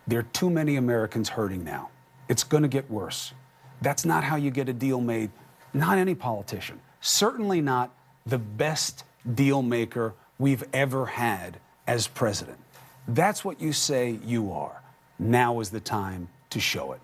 There are too many Americans hurting now. It's going to get worse. That's not how you get a deal made. Not any politician. Certainly not the best deal maker we've ever had as president. That's what you say you are. Now is the time to show it.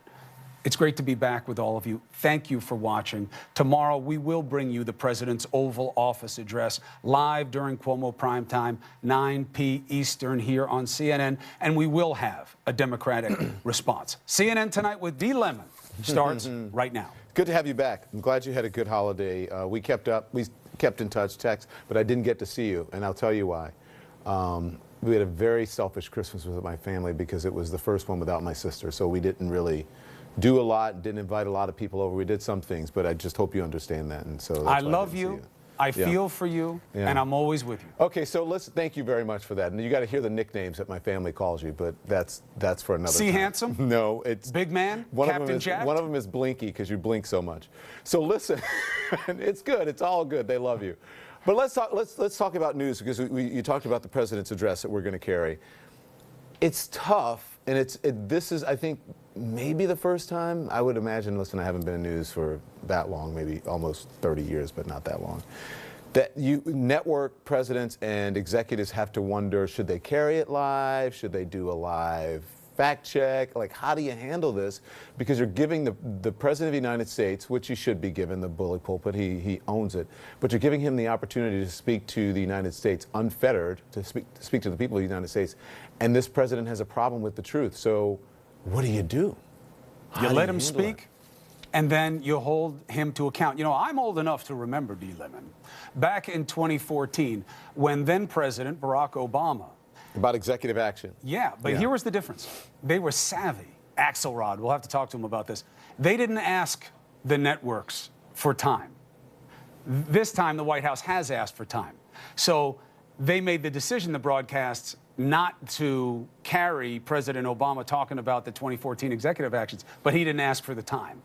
It's great to be back with all of you. Thank you for watching. Tomorrow, we will bring you the president's Oval Office address live during Cuomo Primetime, 9 p. Eastern here on CNN, and we will have a Democratic response. CNN Tonight with D. Lemon starts right now. Good to have you back. I'm glad you had a good holiday. We kept in touch, text, but I didn't get to see you, and I'll tell you why. We had a very selfish Christmas with my family because it was the first one without my sister, so we didn't really do a lot, didn't invite a lot of people over. We did some things, but I just hope you understand that. And so that's I love you. I feel for you, and I'm always with you. Okay, so thank you very much for that. And you got to hear the nicknames that my family calls you, but that's for another See time. Handsome? No, it's Big Man? Captain Jack? One of them is Blinky because you blink so much. So listen, it's good. It's all good. They love you. But let's talk about news because you talked about the president's address that we're going to carry. It's tough, and this is, I think, maybe the first time, I would imagine, listen, I haven't been in news for that long, maybe almost 30 years, but not that long, that network presidents and executives have to wonder, should they carry it live? Should they do a live fact check? Like, how do you handle this? Because you're giving the president of the United States, which he should be given, the bully pulpit, he owns it, but you're giving him the opportunity to speak to the United States unfettered, to speak to the people of the United States, and this president has a problem with the truth. So what do you do? You let him speak, and then you hold him to account. You know, I'm old enough to remember, D. Lemon, back in 2014, when then-President Barack Obama... About executive action. Yeah, but here was the difference. They were savvy. Axelrod, we'll have to talk to him about this. They didn't ask the networks for time. This time, the White House has asked for time. So they made the decision, the broadcasts, not to carry President Obama talking about the 2014 executive actions, but he didn't ask for the time.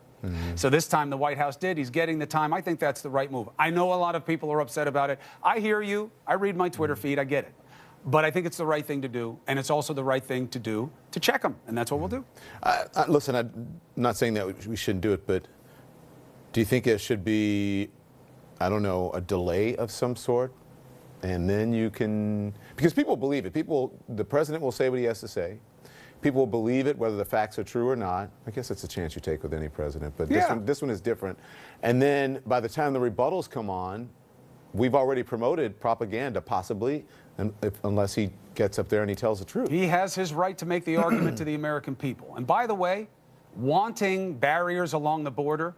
So this time the White House did. He's getting the time. I think that's the right move. I know a lot of people are upset about it. I hear you. I read my Twitter feed. I get it. But I think it's the right thing to do, and it's also the right thing to do to check them, and that's what we'll do. Listen, I'm not saying that we shouldn't do it, but do you think it should be, I don't know, a delay of some sort? And then you can, because people believe it. The president will say what he has to say. People will believe it, whether the facts are true or not. I guess that's a chance you take with any president, but this one is different. And then by the time the rebuttals come on, we've already promoted propaganda, possibly, unless he gets up there and he tells the truth. He has his right to make the argument to the American people. And by the way, wanting barriers along the border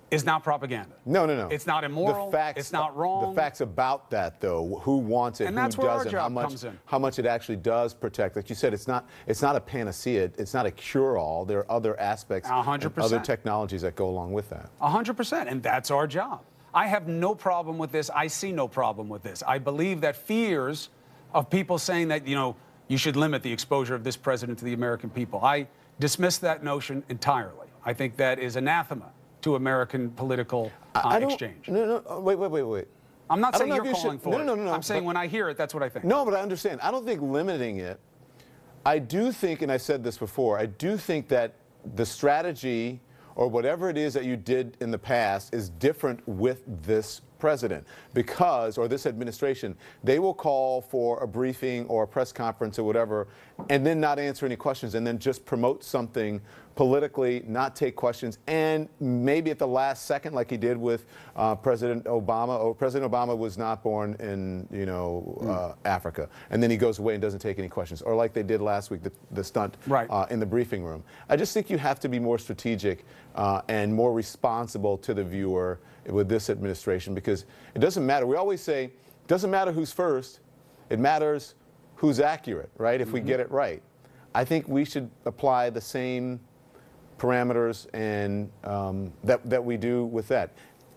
is not propaganda. No. It's not immoral. It's not wrong. The facts about that, though, who wants it, and who that's where doesn't, our job comes in. How much it actually does protect. Like you said, it's not a panacea. It's not a cure-all. There are other aspects, 100%. other technologies that go along with that. 100%, and that's our job. I have no problem with this. I see no problem with this. I believe that fears of people saying that, you should limit the exposure of this president to the American people. I dismiss that notion entirely. I think that is anathema to American political exchange. No, wait. I'm not saying you're calling for it. No. I'm saying when I hear it, that's what I think. No, but I understand. I don't think limiting it. I do think, and I said this before, I do think that the strategy or whatever it is that you did in the past is different with this president or this administration. They will call for a briefing or a press conference or whatever and then not answer any questions and then just promote something politically, not take questions, and maybe at the last second, like he did with President Obama. President Obama was not born in, Africa, and then he goes away and doesn't take any questions. Or like they did last week, the stunt in the briefing room. I just think you have to be more strategic and more responsible to the viewer with this administration, because it doesn't matter. We always say, it doesn't matter who's first, it matters who's accurate, right? If we get it right. I think we should apply the same parameters and that we do with that.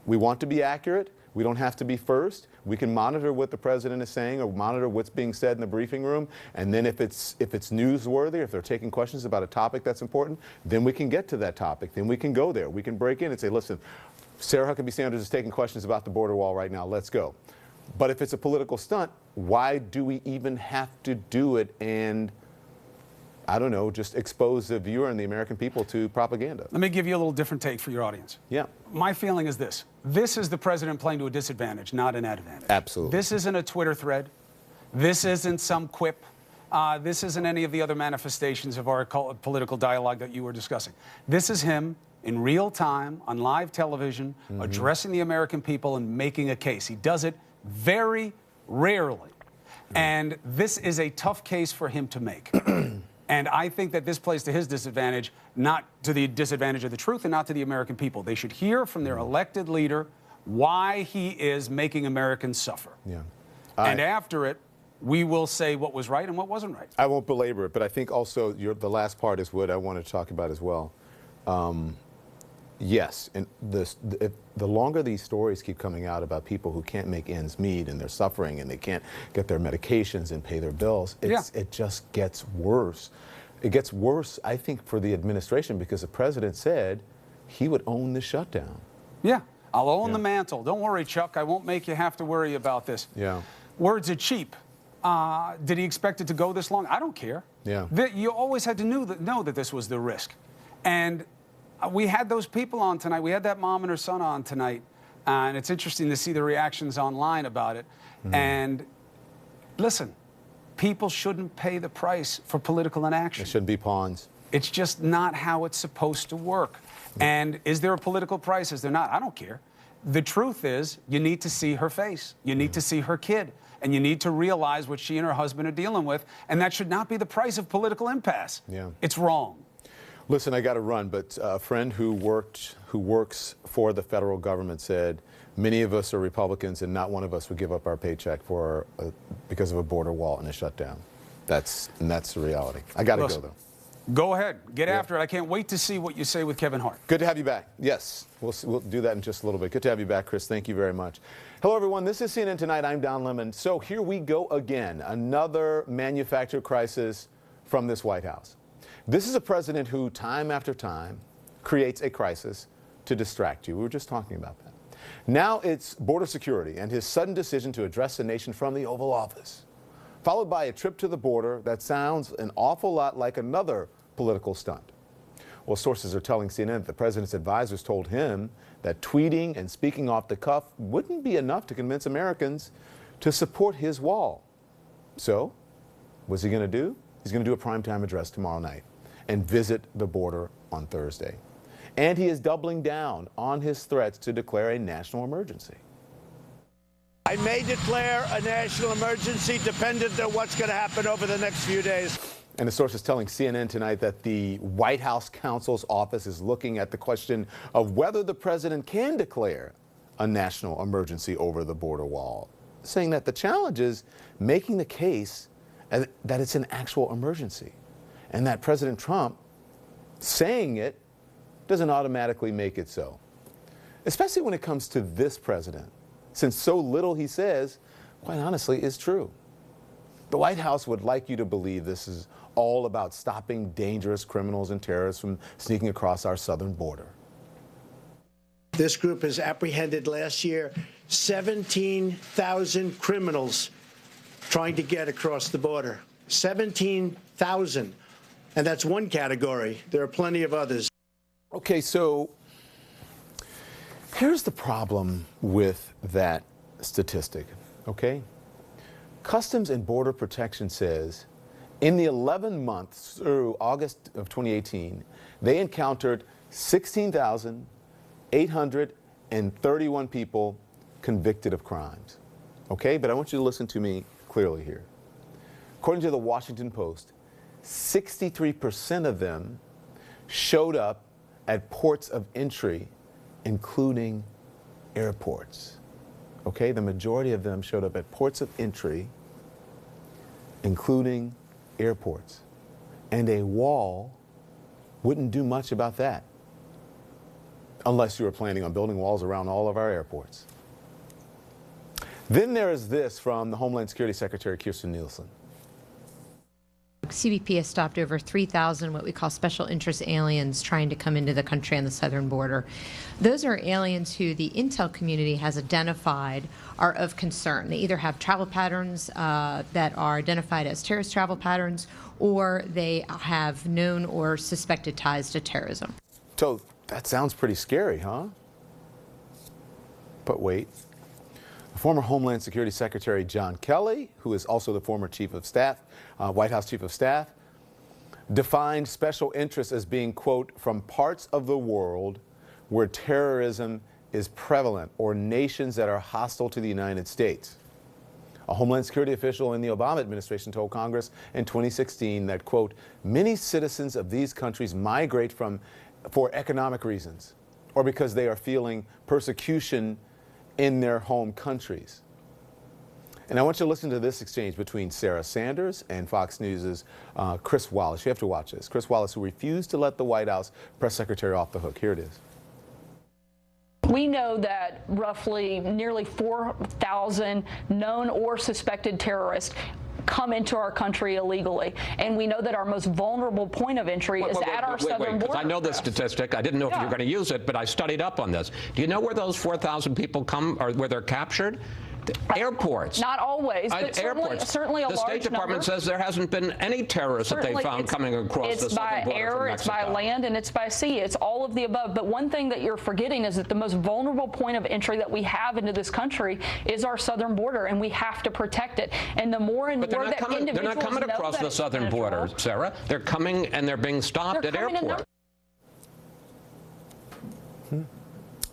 We want to be accurate. We don't have to be first. We can monitor what the president is saying or monitor what's being said in the briefing room. And then if it's newsworthy, if they're taking questions about a topic that's important, then we can get to that topic. Then we can go there. We can break in and say, listen, Sarah Huckabee Sanders is taking questions about the border wall right now. Let's go. But if it's a political stunt, why do we even have to do it? And I don't know, just expose the viewer and the American people to propaganda. Let me give you a little different take for your audience. Yeah. My feeling is this. This is the president playing to a disadvantage, not an advantage. Absolutely. This isn't a Twitter thread. This isn't some quip. This isn't any of the other manifestations of our political dialogue that you were discussing. This is him in real time on live television, addressing the American people and making a case. He does it very rarely. And this is a tough case for him to make. And I think that this plays to his disadvantage, not to the disadvantage of the truth and not to the American people. They should hear from their elected leader why he is making Americans suffer. Yeah. And after it, we will say what was right and what wasn't right. I won't belabor it, but I think also the last part is what I want to talk about as well. Yes, and the longer these stories keep coming out about people who can't make ends meet and they're suffering and they can't get their medications and pay their bills, it just gets worse. It gets worse, I think, for the administration because the president said he would own the shutdown. Yeah, I'll own the mantle. Don't worry, Chuck. I won't make you have to worry about this. Yeah. Words are cheap. Did he expect it to go this long? I don't care. Yeah. You always had to know that this was the risk. And we had those people on tonight. We had that mom and her son on tonight. And it's interesting to see the reactions online about it. And listen, people shouldn't pay the price for political inaction. It shouldn't be pawns. It's just not how it's supposed to work. And is there a political price? Is there not? I don't care. The truth is, you need to see her face. You need to see her kid. And you need to realize what she and her husband are dealing with. And that should not be the price of political impasse. Yeah. It's wrong. Listen, I got to run, but a friend who works for the federal government said many of us are Republicans and not one of us would give up our paycheck because of a border wall and a shutdown. That's the reality. I got to go, though. Go ahead. Get after it. I can't wait to see what you say with Kevin Hart. Good to have you back. Yes, we'll do that in just a little bit. Good to have you back, Chris. Thank you very much. Hello, everyone. This is CNN Tonight. I'm Don Lemon. So here we go again. Another manufactured crisis from this White House. This is a president who, time after time, creates a crisis to distract you. We were just talking about that. Now it's border security and his sudden decision to address the nation from the Oval Office, followed by a trip to the border that sounds an awful lot like another political stunt. Well, sources are telling CNN that the president's advisors told him that tweeting and speaking off the cuff wouldn't be enough to convince Americans to support his wall. So, what's he going to do? He's going to do a primetime address tomorrow night and visit the border on Thursday. And he is doubling down on his threats to declare a national emergency. I may declare a national emergency dependent on what's going to happen over the next few days. And the source is telling CNN tonight that the White House counsel's office is looking at the question of whether the president can declare a national emergency over the border wall, saying that the challenge is making the case that it's an actual emergency, and that President Trump saying it doesn't automatically make it so, especially when it comes to this president, since so little he says, quite honestly, is true. The White House would like you to believe this is all about stopping dangerous criminals and terrorists from sneaking across our southern border. This group has apprehended last year 17,000 criminals trying to get across the border. 17,000. And that's one category. There are plenty of others. Okay, so here's the problem with that statistic, okay? Customs and Border Protection says in the 11 months through August of 2018, they encountered 16,831 people convicted of crimes. Okay, but I want you to listen to me clearly here. According to the Washington Post, 63% of them showed up at ports of entry, including airports. Okay, the majority of them showed up at ports of entry, including airports. And a wall wouldn't do much about that, unless you were planning on building walls around all of our airports. Then there is this from the Homeland Security Secretary, Kirstjen Nielsen. CBP has stopped over 3,000 what we call special interest aliens trying to come into the country on the southern border. Those are aliens who the intel community has identified are of concern. They either have travel patterns that are identified as terrorist travel patterns, or they have known or suspected ties to terrorism. So that sounds pretty scary, huh? But wait. Former Homeland Security Secretary John Kelly, who is also the former Chief of Staff, White House Chief of Staff, defined special interests as being, quote, from parts of the world where terrorism is prevalent or nations that are hostile to the United States. A Homeland Security official in the Obama administration told Congress in 2016 that, quote, many citizens of these countries migrate for economic reasons or because they are feeling persecution in their home countries. And I want you to listen to this exchange between Sarah Sanders and Fox News' Chris Wallace. You have to watch this. Chris Wallace, who refused to let the White House press secretary off the hook. Here it is. We know that roughly nearly 4,000 known or suspected terrorists come into our country illegally. And we know that our most vulnerable point of entry is at our southern border. I know this statistic. I didn't know if you were going to use it, but I studied up on this. Do you know where those 4,000 people come, or where they're captured? Airports. Not always, but airports. Certainly a large number. The State Department says there hasn't been any terrorists that they found coming across the southern border from Mexico. It's by air, it's by land, and it's by sea. It's all of the above. But one thing that you're forgetting is that the most vulnerable point of entry that we have into this country is our southern border, and we have to protect it. And the more and more that individuals they're not coming across the southern border, Sarah. They're coming and they're being stopped at airports.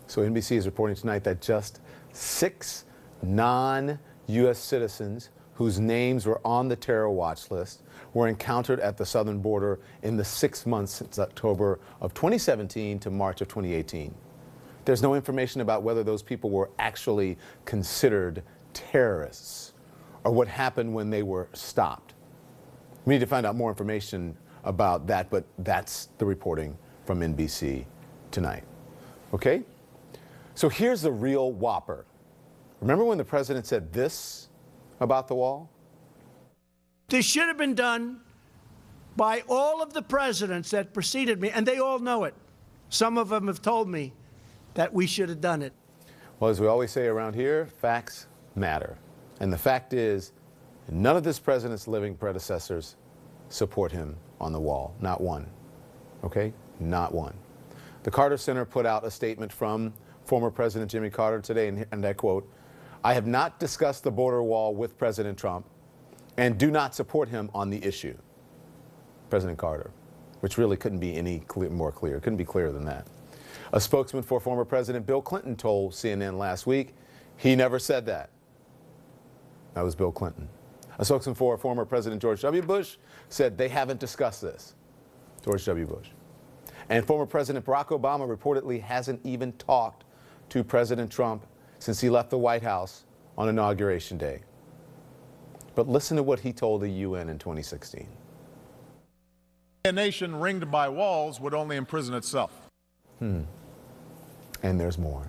So NBC is reporting tonight that just 6 non-U.S. citizens whose names were on the terror watch list were encountered at the southern border in the 6 months since October of 2017 to March of 2018. There's no information about whether those people were actually considered terrorists or what happened when they were stopped. We need to find out more information about that, but that's the reporting from NBC tonight. Okay? So here's the real whopper. Remember when the president said this about the wall? This should have been done by all of the presidents that preceded me, and they all know it. Some of them have told me that we should have done it. Well, as we always say around here, facts matter. And the fact is, none of this president's living predecessors support him on the wall. Not one. Okay? Not one. The Carter Center put out a statement from former President Jimmy Carter today, and I quote, I have not discussed the border wall with President Trump and do not support him on the issue. President Carter, which really couldn't be any more clear. It couldn't be clearer than that. A spokesman for former President Bill Clinton told CNN last week he never said that. That was Bill Clinton. A spokesman for former President George W. Bush said they haven't discussed this. George W. Bush. And former President Barack Obama reportedly hasn't even talked to President Trump since he left the White House on Inauguration Day. But listen to what he told the UN in 2016. A nation ringed by walls would only imprison itself. And there's more.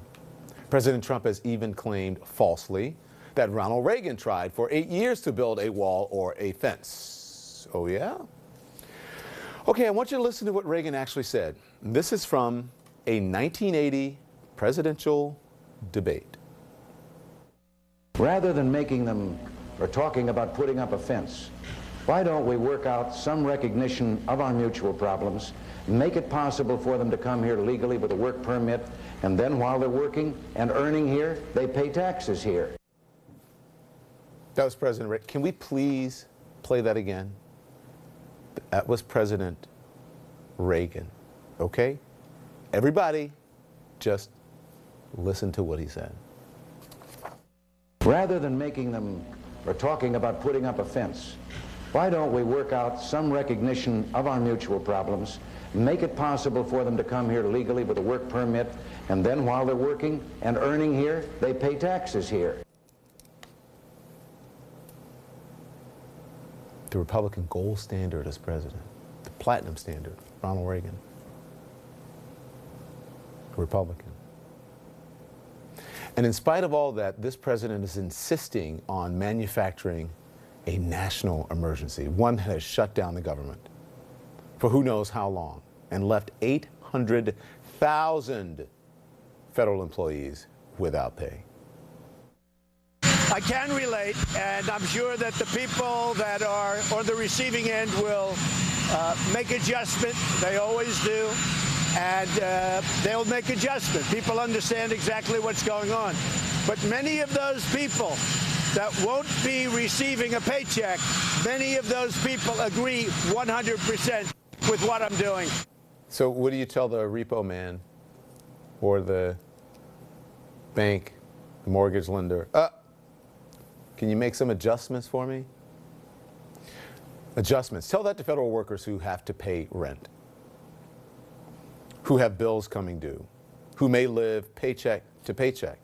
President Trump has even claimed falsely that Ronald Reagan tried for 8 years to build a wall or a fence. Oh, yeah? Okay, I want you to listen to what Reagan actually said. This is from a 1980 presidential debate. Rather than making them or talking about putting up a fence, why don't we work out some recognition of our mutual problems, make it possible for them to come here legally with a work permit, and then while they're working and earning here, they pay taxes here. That was President Reagan. Can we please play that again? That was President Reagan. Okay? Everybody, just listen to what he said. Rather than making them or talking about putting up a fence, why don't we work out some recognition of our mutual problems, make it possible for them to come here legally with a work permit, and then while they're working and earning here, they pay taxes here. The Republican gold standard as president, the platinum standard, Ronald Reagan, a Republican. And in spite of all that, this president is insisting on manufacturing a national emergency, one that has shut down the government for who knows how long and left 800,000 federal employees without pay. I can relate, and I'm sure that the people that are on the receiving end will make adjustment. They always do. And they'll make adjustment. People understand exactly what's going on. But many of those people that won't be receiving a paycheck, many of those people agree 100% with what I'm doing. So what do you tell the repo man or the bank, the mortgage lender? Can you make some adjustments for me? Adjustments. Tell that to federal workers who have to pay rent, who have bills coming due, who may live paycheck to paycheck.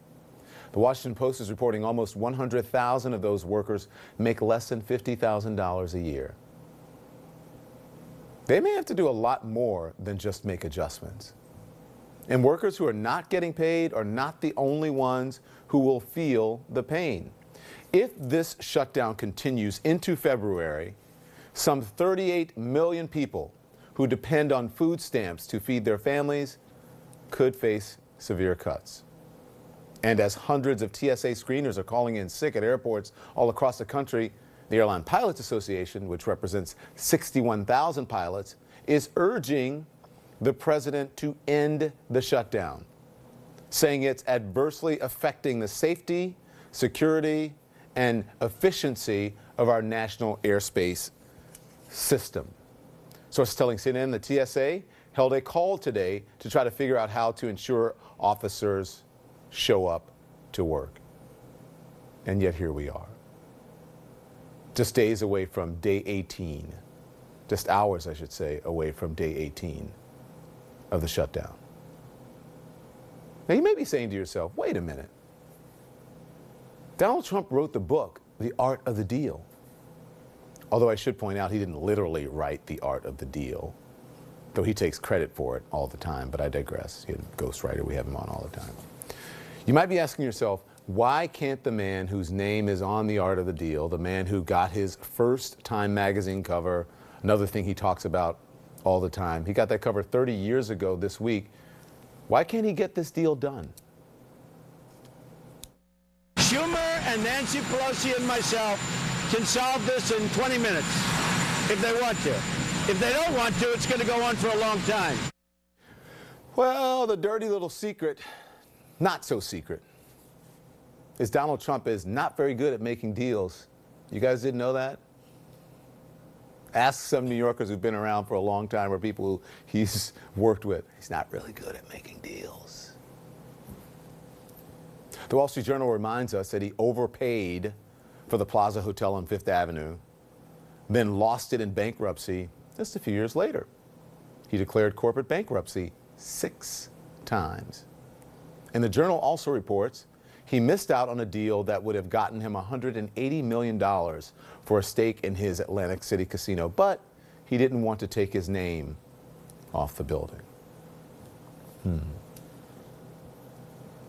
The Washington Post is reporting almost 100,000 of those workers make less than $50,000 a year. They may have to do a lot more than just make adjustments. And workers who are not getting paid are not the only ones who will feel the pain. If this shutdown continues into February, some 38 million people who depend on food stamps to feed their families could face severe cuts. And as hundreds of TSA screeners are calling in sick at airports all across the country, the Airline Pilots Association, which represents 61,000 pilots, is urging the president to end the shutdown, saying it's adversely affecting the safety, security, and efficiency of our national airspace system. Sources telling CNN the TSA held a call today to try to figure out how to ensure officers show up to work. And yet here we are, just days away from day 18, just hours, I should say, away from day 18 of the shutdown. Now you may be saying to yourself, wait a minute. Donald Trump wrote the book, The Art of the Deal. Although I should point out he didn't literally write The Art of the Deal, though he takes credit for it all the time, but I digress. He's a ghostwriter. We have him on all the time. You might be asking yourself, why can't the man whose name is on The Art of the Deal, the man who got his first Time magazine cover, another thing he talks about all the time, he got that cover 30 years ago this week, why can't he get this deal done? Schumer and Nancy Pelosi and myself can solve this in 20 minutes if they want to. If they don't want to, it's going to go on for a long time. Well, the dirty little secret, not so secret, is Donald Trump is not very good at making deals. You guys didn't know that? Ask some New Yorkers who've been around for a long time or people who he's worked with. He's not really good at making deals. The Wall Street Journal reminds us that he overpaid for the Plaza Hotel on Fifth Avenue, then lost it in bankruptcy just a few years later. He declared corporate bankruptcy 6 times. And the Journal also reports he missed out on a deal that would have gotten him $180 million for a stake in his Atlantic City casino, but he didn't want to take his name off the building.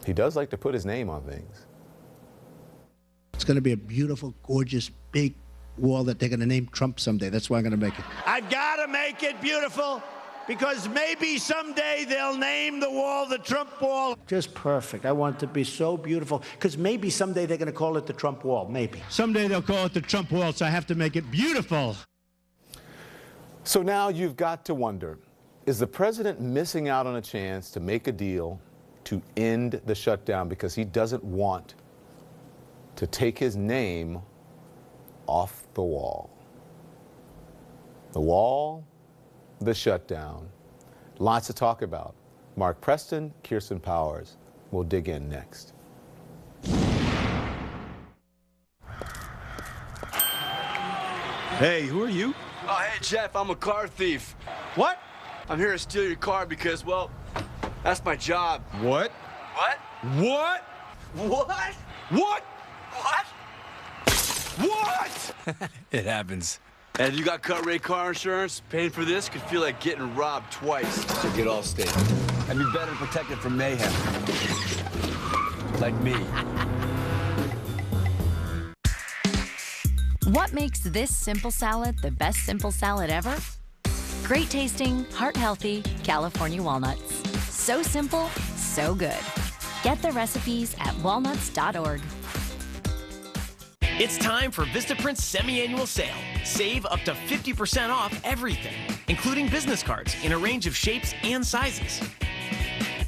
He does like to put his name on things. It's going to be a beautiful, gorgeous, big wall that they're going to name Trump someday. That's why I'm going to make it. I've got to make it beautiful because maybe someday they'll name the wall the Trump Wall. Just perfect. I want it to be so beautiful because maybe someday they're going to call it the Trump Wall. Maybe. Someday they'll call it the Trump Wall, so I have to make it beautiful. So now you've got to wonder, is the president missing out on a chance to make a deal to end the shutdown because he doesn't want to take his name off the wall? The wall, the shutdown. Lots to talk about. Mark Preston, Kirsten Powers will dig in next. Hey, who are you? Oh, hey, Jeff, I'm a car thief. What? I'm here to steal your car because, well, that's my job. What? What? What? What? What? What? What? It happens. And you got cut rate car insurance? Paying for this could feel like getting robbed twice. So get Allstate. I'd be better protected from mayhem. Like me. What makes this simple salad the best simple salad ever? Great tasting, heart-healthy California walnuts. So simple, so good. Get the recipes at walnuts.org. It's time for Vistaprint's semi-annual sale. Save up to 50% off everything, including business cards in a range of shapes and sizes.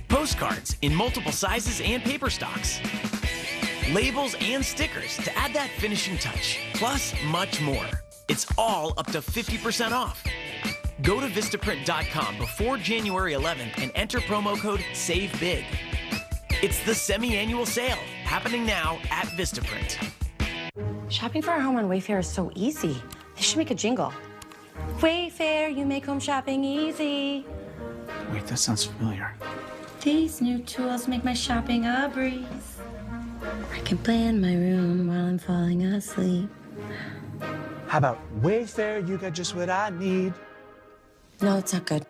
Postcards in multiple sizes and paper stocks. Labels and stickers to add that finishing touch, plus much more. It's all up to 50% off. Go to Vistaprint.com before January 11th and enter promo code SAVEBIG. It's the semi-annual sale, happening now at Vistaprint. Shopping for our home on Wayfair is so easy. They should make a jingle. Wayfair, you make home shopping easy. Wait, that sounds familiar. These new tools make my shopping a breeze. I can play in my room while I'm falling asleep. How about Wayfair, you got just what I need? No, it's not good.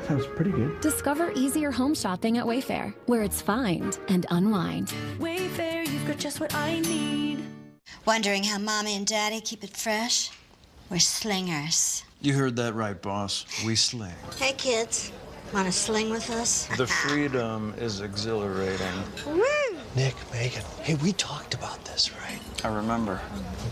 Sounds pretty good. Discover easier home shopping at Wayfair, where it's find and unwind. Wayfair, you've got just what I need. Wondering how Mommy and Daddy keep it fresh? We're slingers. You heard that right, boss. We sling. Hey, kids. Want to sling with us? The freedom is exhilarating. Woo! Nick, Megan, hey, we talked about this, right? I remember.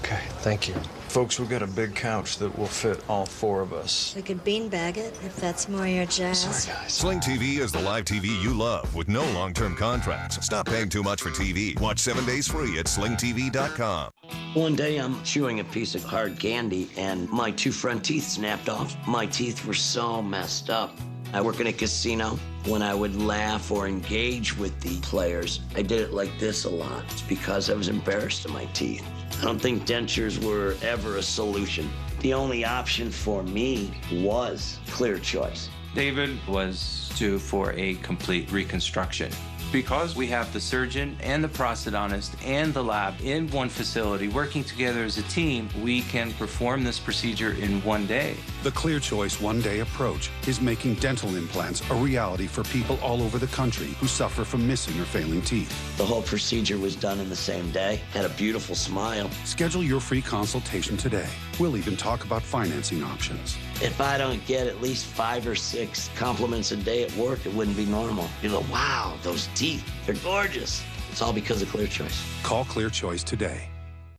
Okay, thank you. Folks, we've got a big couch that will fit all four of us. We could beanbag it if that's more your jazz. Sorry, guys. Sling TV is the live TV you love with no long-term contracts. Stop paying too much for TV. Watch 7 days free at slingtv.com. One day I'm chewing a piece of hard candy and my 2 front teeth snapped off. My teeth were so messed up. I work in a casino. When I would laugh or engage with the players, I did it like this a lot. It's because I was embarrassed of my teeth. I don't think dentures were ever a solution. The only option for me was Clear Choice. David was due for a complete reconstruction. Because we have the surgeon and the prosthodontist and the lab in one facility working together as a team, we can perform this procedure in one day. The Clear Choice one-day approach is making dental implants a reality for people all over the country who suffer from missing or failing teeth. The whole procedure was done in the same day. Had a beautiful smile. Schedule your free consultation today. We'll even talk about financing options. If I don't get at least 5 or 6 compliments a day at work, it wouldn't be normal. You go, wow, those teeth, they're gorgeous. It's all because of Clear Choice. Call Clear Choice today.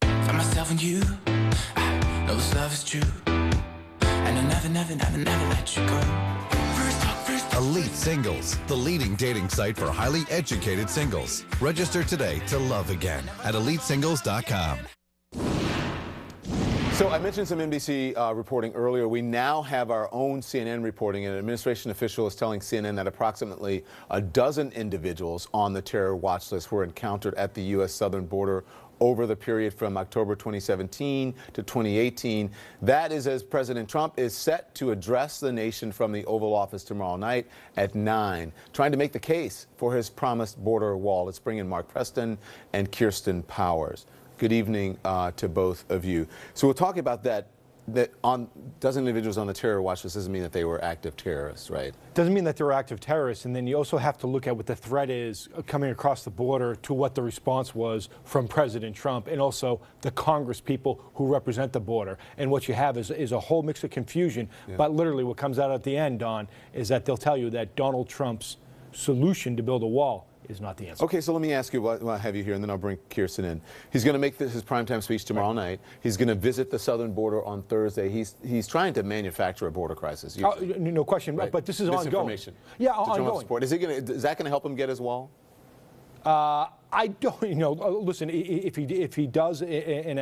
Find myself in you. I know this love is true. And I never let you go. Elite Singles, the leading dating site for highly educated singles. Register today to love again at elitesingles.com. So I mentioned some NBC reporting earlier. We now have our own CNN reporting. An administration official is telling CNN that approximately a dozen individuals on the terror watch list were encountered at the U.S. southern border over the period from October 2017 to 2018. That is as President Trump is set to address the nation from the Oval Office tomorrow night at 9, trying to make the case for his promised border wall. Let's bring in Mark Preston and Kirsten Powers. Good evening to both of you. So we're talking about that on dozen individuals on the terror watch list doesn't mean that they were active terrorists, right? Doesn't mean that they're active terrorists, and then you also have to look at what the threat is coming across the border to what the response was from President Trump and also the Congress people who represent the border. And what you have is a whole mix of confusion, but literally what comes out at the end, Don, is that they'll tell you that Donald Trump's solution to build a wall is not the answer. Okay, so let me ask you while I have you here, and then I'll bring Kirsten in. He's going to make his primetime speech tomorrow night. He's going to visit the southern border on Thursday. He's trying to manufacture a border crisis. No question, right. But this is ongoing. Yeah, ongoing. Is that going to help him get his wall? I don't, listen, if he does an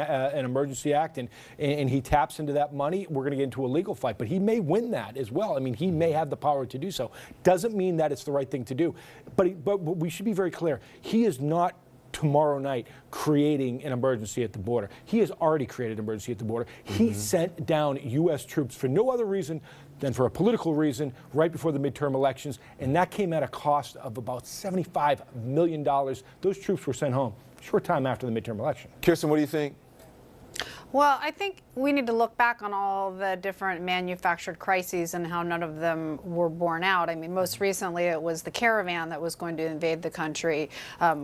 emergency act and he taps into that money, we're going to get into a legal fight. But he may win that as well. I mean, he may have the power to do so. Doesn't mean that it's the right thing to do. But we should be very clear. He is not tomorrow night creating an emergency at the border. He has already created an emergency at the border. He sent down U.S. troops for no other reason than for a political reason right before the midterm elections, and that came at a cost of about $75 million. Those troops were sent home a short time after the midterm election. Kirsten, what do you think? Well, I think we need to look back on all the different manufactured crises and how none of them were borne out. I mean, most recently it was the caravan that was going to invade the country,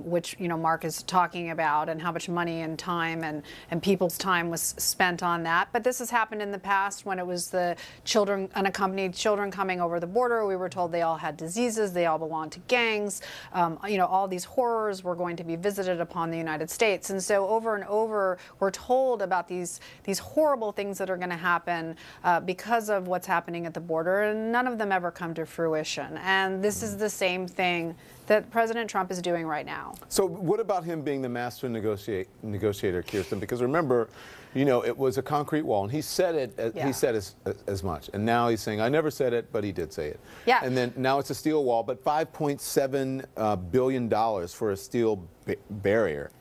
which, you know, Mark is talking about, and how much money and time and people's time was spent on that. But this has happened in the past when it was the children, unaccompanied children coming over the border. We were told they all had diseases, they all belonged to gangs. You know, all these horrors were going to be visited upon the United States. And so over and over, we're told about these horrible things that are going to happen because of what's happening at the border, and none of them ever come to fruition. And this is the same thing that President Trump is doing right now. So what about him being the master negotiator, Kirsten? Because remember, you know, it was a concrete wall, and he said it. He said as much, and now he's saying, "I never said it, but he did say it." Yeah. And then now it's a steel wall, but $5.7 billion for a steel barrier.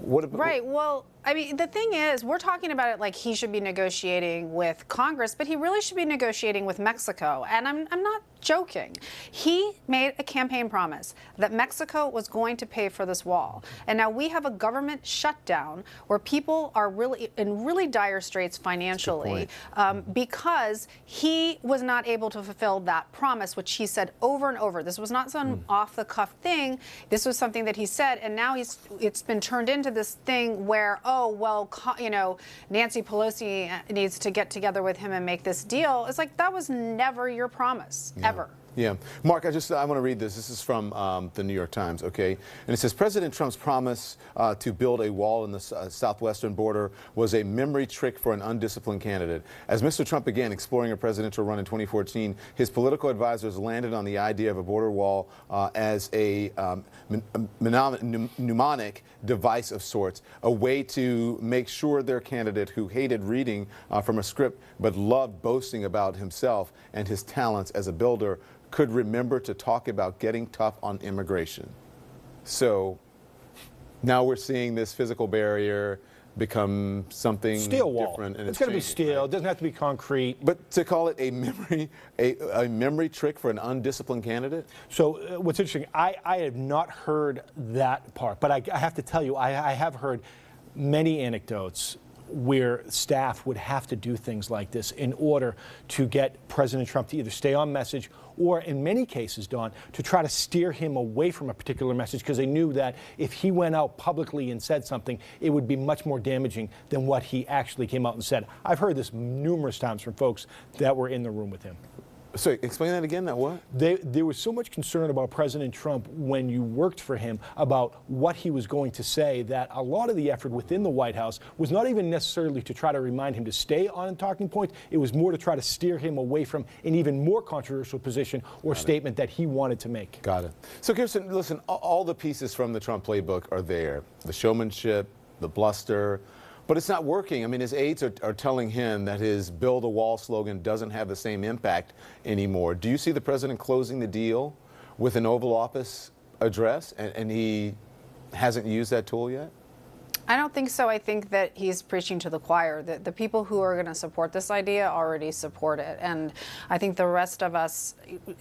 What about, right. Well, I mean, the thing is, we're talking about it like he should be negotiating with Congress, but he really should be negotiating with Mexico. And I'm not joking. He made a campaign promise that Mexico was going to pay for this wall. And now we have a government shutdown where people are really in really dire straits financially because he was not able to fulfill that promise, which he said over and over. This was not some off-the-cuff thing. This was something that he said, and now it's been turned into this thing where, oh, well, you know, Nancy Pelosi needs to get together with him and make this deal. It's like, that was never your promise, ever. Yeah. Mark, I want to read this. This is from the New York Times, okay? And it says, President Trump's promise to build a wall in the southwestern border was a memory trick for an undisciplined candidate. As Mr. Trump began exploring a presidential run in 2014, his political advisors landed on the idea of a border wall as a mnemonic device of sorts, a way to make sure their candidate, who hated reading from a script but loved boasting about himself and his talents as a builder, could remember to talk about getting tough on immigration. So now we're seeing this physical barrier become something steel wall. Different. And it's going to be steel. It doesn't have to be concrete. But to call it a memory trick for an undisciplined candidate? So what's interesting, I have not heard that part, but I have to tell you, I have heard many anecdotes where staff would have to do things like this in order to get President Trump to either stay on message or, in many cases, Dawn, to try to steer him away from a particular message, because they knew that if he went out publicly and said something, it would be much more damaging than what he actually came out and said. I've heard this numerous times from folks that were in the room with him. So explain that again, that what? There was so much concern about President Trump when you worked for him about what he was going to say, that a lot of the effort within the White House was not even necessarily to try to remind him to stay on talking points. It was more to try to steer him away from an even more controversial position or statement that he wanted to make. Got it. So Kirsten, listen, all the pieces from the Trump playbook are there. The showmanship, the bluster. But it's not working. I mean, his aides are telling him that his build a wall slogan doesn't have the same impact anymore. Do you see the president closing the deal with an Oval Office address, and he hasn't used that tool yet? I don't think so. I think that he's preaching to the choir. The people who are going to support this idea already support it. And I think the rest of us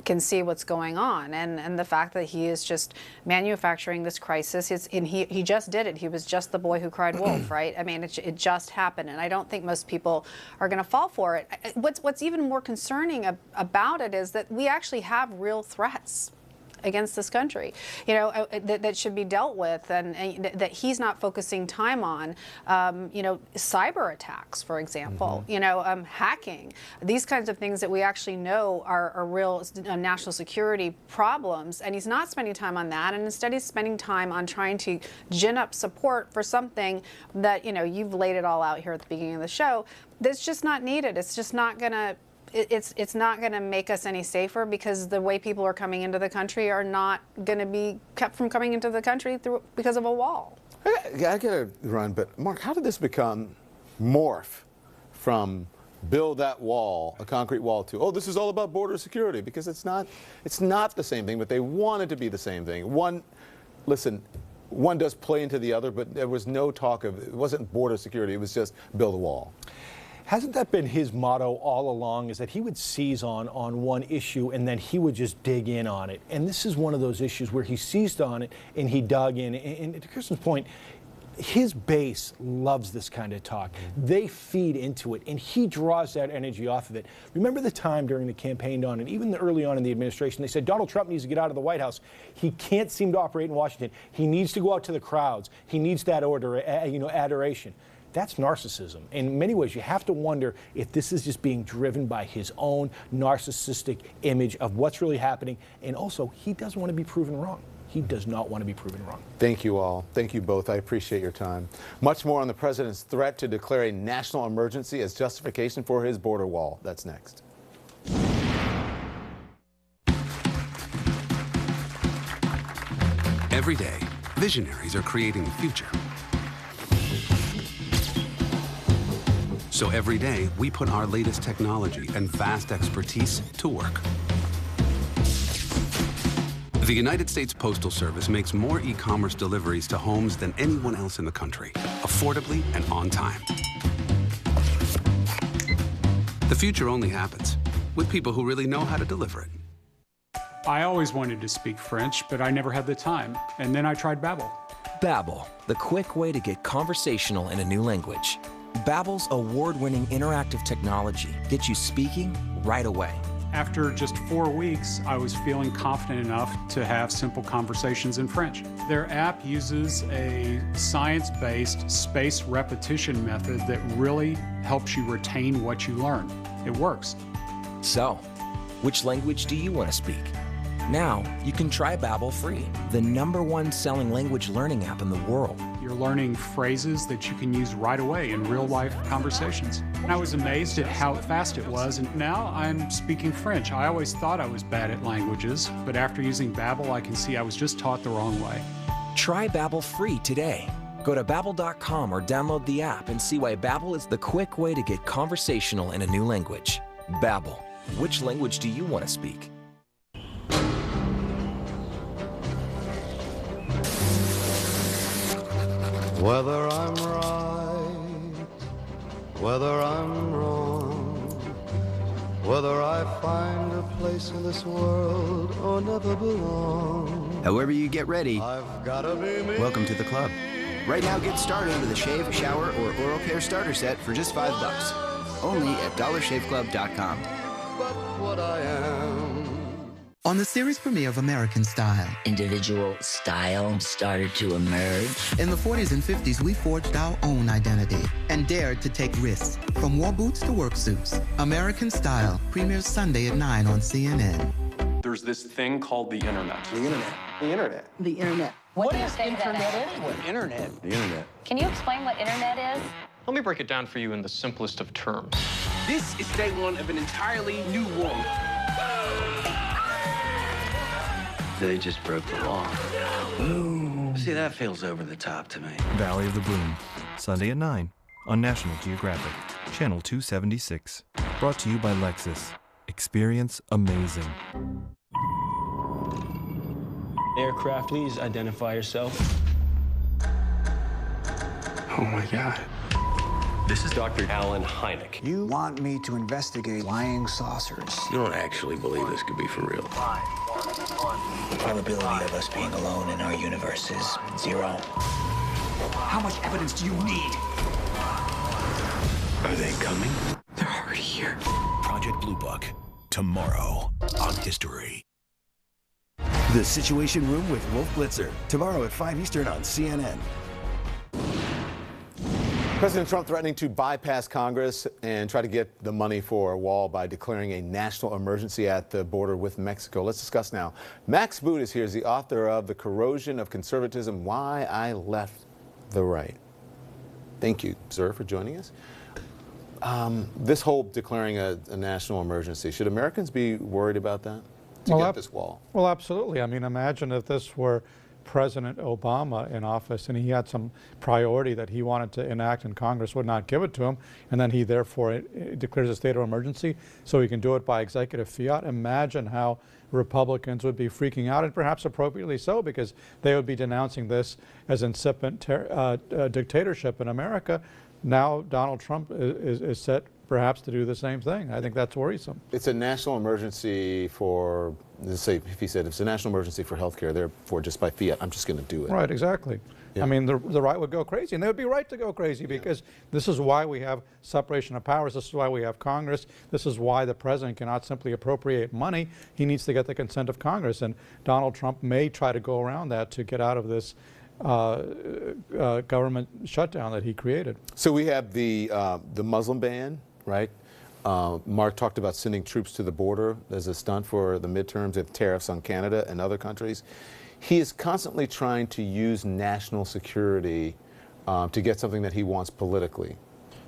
can see what's going on. And the fact that he is just manufacturing this crisis, and he just did it. He was just the boy who cried wolf, right? I mean, it just happened. And I don't think most people are going to fall for it. What's even more concerning about it is that we actually have real threats against this country, you know, that should be dealt with, and that he's not focusing time on, you know, cyber attacks, for example, you know, hacking, these kinds of things that we actually know are real national security problems, and he's not spending time on that, and instead he's spending time on trying to gin up support for something that, you know, you've laid it all out here at the beginning of the show, that's just not needed. It's just not going to It's not going to make us any safer, because the way people are coming into the country are not going to be kept from coming into the country because of a wall. I got to run, but Mark, how did this morph from build that wall, a concrete wall, to, oh, this is all about border security? Because it's not the same thing, but they want it to be the same thing. One does play into the other, but there was no talk of, it wasn't border security, it was just build a wall. Hasn't that been his motto all along, is that he would seize on one issue and then he would just dig in on it? And this is one of those issues where he seized on it and he dug in. And to Kirsten's point, his base loves this kind of talk. They feed into it, and he draws that energy off of it. Remember the time during the campaign, Don, and even early on in the administration, they said Donald Trump needs to get out of the White House. He can't seem to operate in Washington. He needs to go out to the crowds. He needs that order, adoration. That's narcissism. In many ways, you have to wonder if this is just being driven by his own narcissistic image of what's really happening. And also, he doesn't want to be proven wrong. He does not want to be proven wrong. Thank you all. Thank you both. I appreciate your time. Much more on the president's threat to declare a national emergency as justification for his border wall. That's next. Every day, visionaries are creating the future. So every day, we put our latest technology and vast expertise to work. The United States Postal Service makes more e-commerce deliveries to homes than anyone else in the country, affordably and on time. The future only happens with people who really know how to deliver it. I always wanted to speak French, but I never had the time. And then I tried Babbel. Babbel, the quick way to get conversational in a new language. Babbel's award-winning interactive technology gets you speaking right away. After just 4 weeks, I was feeling confident enough to have simple conversations in French. Their app uses a science-based space repetition method that really helps you retain what you learn. It works. So, which language do you want to speak? Now, you can try Babbel free, the #1 selling language learning app in the world. You're learning phrases that you can use right away in real-life conversations. I was amazed at how fast it was, and now I'm speaking French. I always thought I was bad at languages, but after using Babbel, I can see I was just taught the wrong way. Try Babbel free today. Go to Babbel.com or download the app and see why Babbel is the quick way to get conversational in a new language. Babbel, which language do you want to speak? Whether I'm right, whether I'm wrong, whether I find a place in this world or never belong. However you get ready, I've gotta be me. Welcome to the club. Right now, get started with a shave, shower, or oral care starter set for just $5. Only at DollarShaveClub.com. But what I am. On the series premiere of American Style, individual style started to emerge. In the 40s and 50s, we forged our own identity and dared to take risks, from war boots to work suits. American Style premieres Sunday at 9 on CNN. There's this thing called the internet. The internet. The internet. The internet. What is internet anyway? Internet. The internet. Can you explain what internet is? Let me break it down for you in the simplest of terms. This is day one of an entirely new world. They just broke the law. Ooh. See, that feels over the top to me. Valley of the Boom, Sunday at 9 on National Geographic, Channel 276. Brought to you by Lexus. Experience amazing. Aircraft, please identify yourself. Oh my God. This is Dr. Alan Hynek. You want me to investigate flying saucers. You don't actually believe this could be for real. The probability of us being alone in our universe is 0. How much evidence do you need? Are they coming? They're already here. Project Blue Book, tomorrow on History. The Situation Room with Wolf Blitzer, tomorrow at 5 Eastern on CNN. President Trump threatening to bypass Congress and try to get the money for a wall by declaring a national emergency at the border with Mexico. Let's discuss now. Max Boot is here as the author of The Corrosion of Conservatism, Why I Left the Right. Thank you, sir, for joining us. This whole declaring a national emergency, should Americans be worried about that to get this wall? Well, absolutely. I mean, imagine if this were President Obama in office and he had some priority that he wanted to enact and Congress would not give it to him, and then he therefore declares a state of emergency so he can do it by executive fiat. Imagine how Republicans would be freaking out, and perhaps appropriately so, because they would be denouncing this as incipient dictatorship in America. Now Donald Trump is set perhaps to do the same thing. I think that's worrisome. It's a national emergency for say if he said, if it's a national emergency for health care, therefore just by fiat, I'm just going to do it. Right, exactly. Yeah. I mean, the right would go crazy, and they would be right to go crazy because this is why we have separation of powers. This is why we have Congress. This is why the president cannot simply appropriate money. He needs to get the consent of Congress, and Donald Trump may try to go around that to get out of this government shutdown that he created. So we have the Muslim ban, right? Mark talked about sending troops to the border as a stunt for the midterms and tariffs on Canada and other countries. He is constantly trying to use national security to get something that he wants politically.